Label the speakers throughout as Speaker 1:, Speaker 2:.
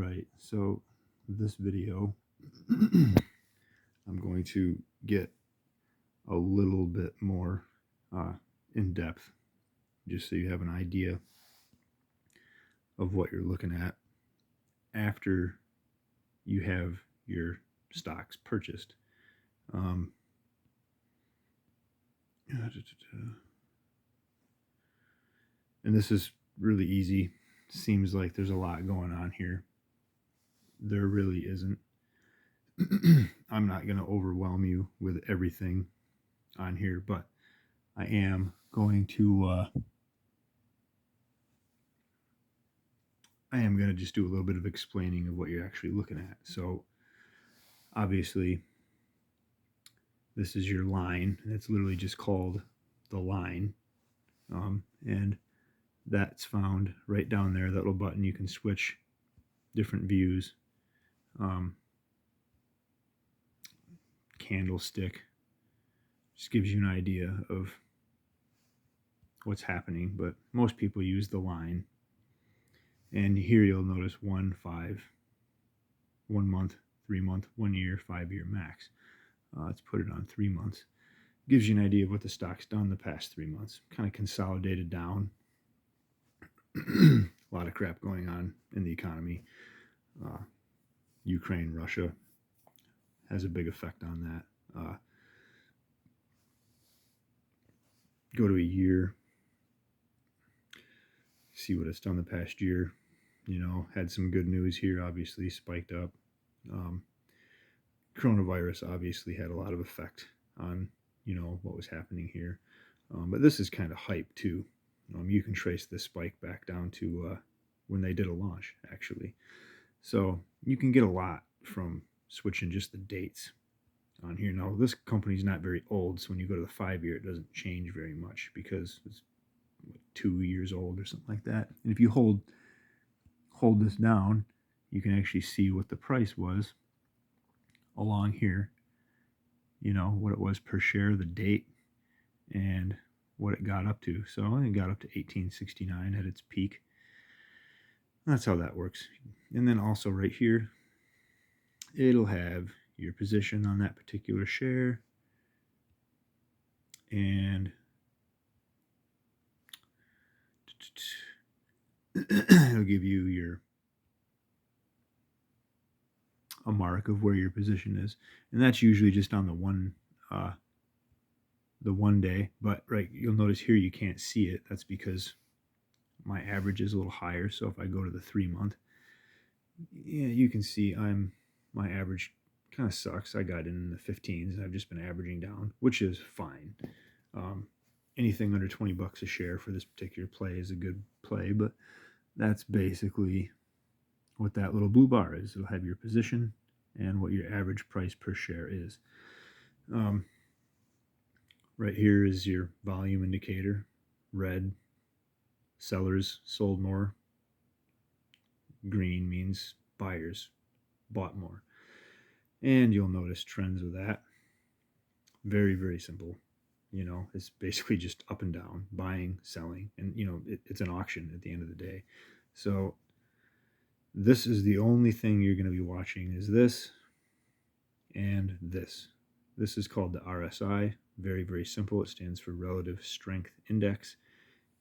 Speaker 1: Alright, so this video, I'm going to get a little bit more in depth, just so you have an idea of what you're looking at after you have your stocks purchased. And this is really easy. Seems like there's a lot going on here. There really isn't. I'm not going to overwhelm you with everything on here, but I am going to just do a little bit of explaining of what you're actually looking at. So obviously this is your line, and it's literally just called the line, and that's found right down there, that little button. You can switch different views. Candlestick just gives you an idea of what's happening, but most people use the line. And here you'll notice 1, 5, 1 month, 3 month, 1 year, 5 year max. Let's put it on 3 months. Gives you an idea of what the stock's done the past 3 months. Kind of consolidated down. A lot of crap going on in the economy. Ukraine, Russia has a big effect on that. Go to a year. See what it's done the past year. Had some good news here, obviously, spiked up. Coronavirus obviously had a lot of effect on, what was happening here. But this is kind of hype too. You can trace this spike back down to when they did a launch, actually. So you can get a lot from switching just the dates on here. Now, this company's not very old, so when you go to the 5 year, it doesn't change very much because it's 2 years old or something like that. And if you hold this down, you can actually see what the price was along here, what it was per share, the date, and what it got up to. So it got up to 1869 at its peak. That's how that works. And then also right here, it'll have your position on that particular share, and it'll give you a mark of where your position is, and that's usually just on the one day. But right, you'll notice here you can't see it. That's because my average is a little higher. So if I go to the 3 month, yeah, you can see my average kind of sucks. I got in the 15s. I've just been averaging down, which is fine. Anything under $20 a share for this particular play is a good play, but that's basically what that little blue bar is. It'll have your position and what your average price per share is. Right here is your volume indicator. Red, sellers sold more. Green means buyers bought more. And you'll notice trends of that. Very, very simple. It's basically just up and down, buying, selling, and it's an auction at the end of the day. So this is the only thing you're going to be watching, is this and this. This is called the RSI. Very, very simple. It stands for Relative Strength Index,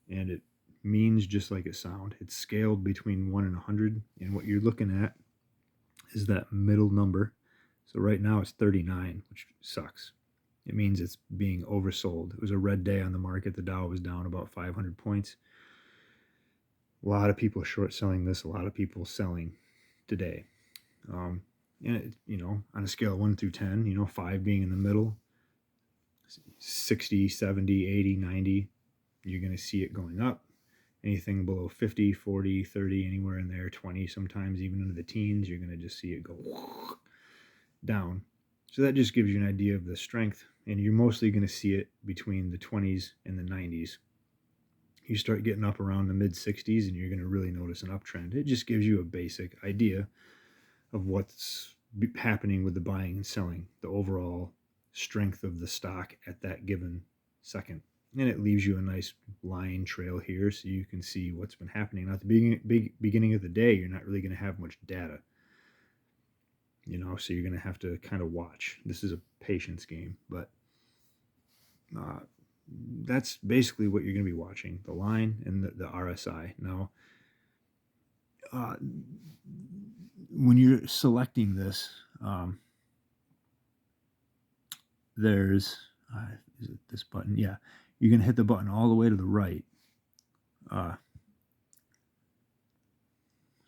Speaker 1: and it means just like it sounds. It's scaled between 1 and 100, and what you're looking at is that middle number. So right now it's 39, which sucks. It means it's being oversold. It was a red day on the market. The Dow was down about 500 points. A lot of people short selling this, a lot of people selling today. And it, on a scale of 1 through 10, 5 being in the middle, 60, 70, 80, 90, you're going to see it going up. Anything below 50, 40, 30, anywhere in there, 20, sometimes even into the teens, you're going to just see it go down. So that just gives you an idea of the strength, and you're mostly going to see it between the 20s and the 90s. You start getting up around the mid-60s, and you're going to really notice an uptrend. It just gives you a basic idea of what's happening with the buying and selling, the overall strength of the stock at that given second. And it leaves you a nice line trail here so you can see what's been happening. Now, at the beginning of the day, you're not really going to have much data, so you're going to have to kind of watch. This is a patience game, but uh, that's basically what you're going to be watching, the line and the RSI. Now, uh, when you're selecting this, there's, is it this button? Yeah, you're going to hit the button all the way to the right.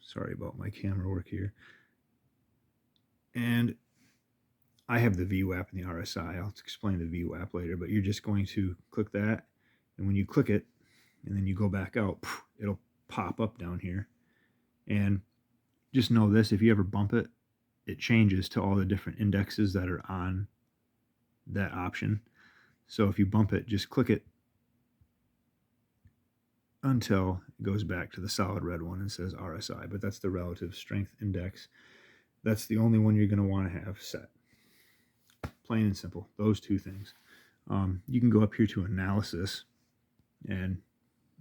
Speaker 1: Sorry about my camera work here. And I have the VWAP and the RSI. I'll explain the VWAP later, but you're just going to click that. And when you click it, and then you go back out, it'll pop up down here. And just know this, if you ever bump it, it changes to all the different indexes that are on that option. So if you bump it, just click it until it goes back to the solid red one and says RSI, but that's the relative strength index. That's the only one you're going to want to have set. Plain and simple, those two things. You can go up here to analysis, and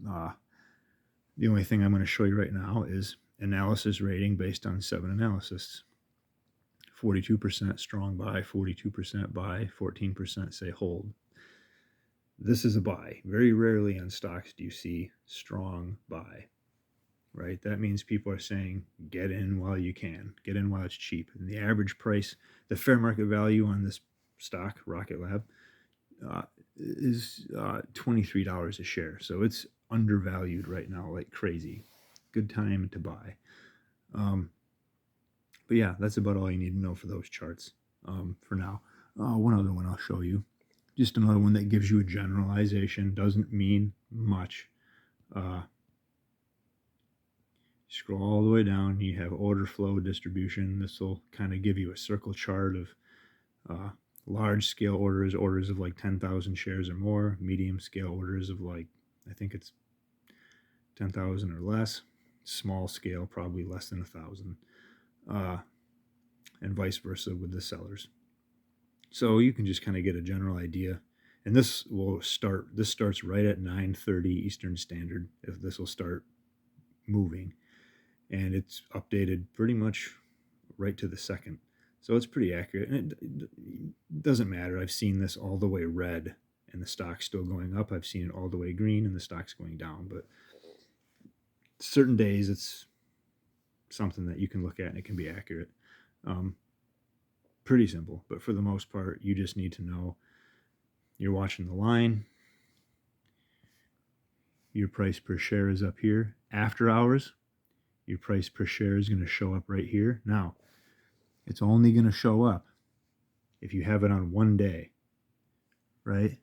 Speaker 1: the only thing I'm going to show you right now is analysis rating based on 7 analysts. 42% strong buy, 42% buy, 14% say hold. This is a buy. Very rarely on stocks do you see strong buy, right? That means people are saying get in while you can, get in while it's cheap. And the average price, the fair market value on this stock, Rocket Lab, is $23 a share. So it's undervalued right now like crazy. Good time to buy. But yeah, that's about all you need to know for those charts for now. One other one I'll show you. Just another one that gives you a generalization. Doesn't mean much. Scroll all the way down. You have order flow distribution. This will kind of give you a circle chart of large scale orders, orders of like 10,000 shares or more. Medium scale orders of like, I think it's 10,000 or less. Small scale, probably less than 1,000. And vice versa with the sellers. So you can just kind of get a general idea. And this starts right at 9:30 Eastern Standard. If this will start moving, and it's updated pretty much right to the second. So it's pretty accurate. And it doesn't matter. I've seen this all the way red and the stock's still going up. I've seen it all the way green and the stock's going down. But certain days it's something that you can look at and it can be accurate. Pretty simple, but for the most part, you just need to know you're watching the line. Your price per share is up here. After hours, your price per share is going to show up right here. Now, it's only going to show up if you have it on one day, right?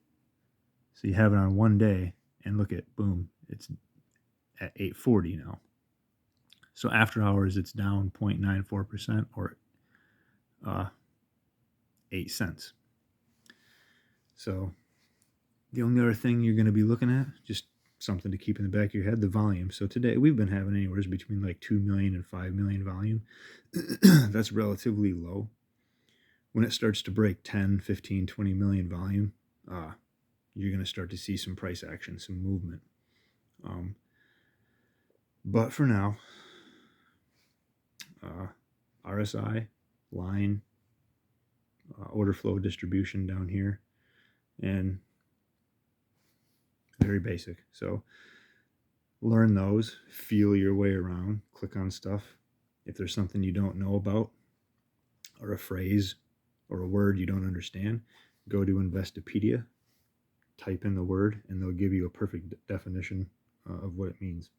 Speaker 1: So you have it on one day, and look at, boom, it's at 8:40 now. So after hours, it's down 0.94% or 8 cents. So the only other thing you're going to be looking at, just something to keep in the back of your head, the volume. So today we've been having anywhere between like 2 million and 5 million volume. That's relatively low. When it starts to break 10, 15, 20 million volume, you're going to start to see some price action, some movement. But for now, RSI, line, order flow distribution down here, and very basic. So learn those, feel your way around, click on stuff. If there's something you don't know about, or a phrase or a word you don't understand, go to Investopedia, type in the word, and they'll give you a perfect definition of what it means.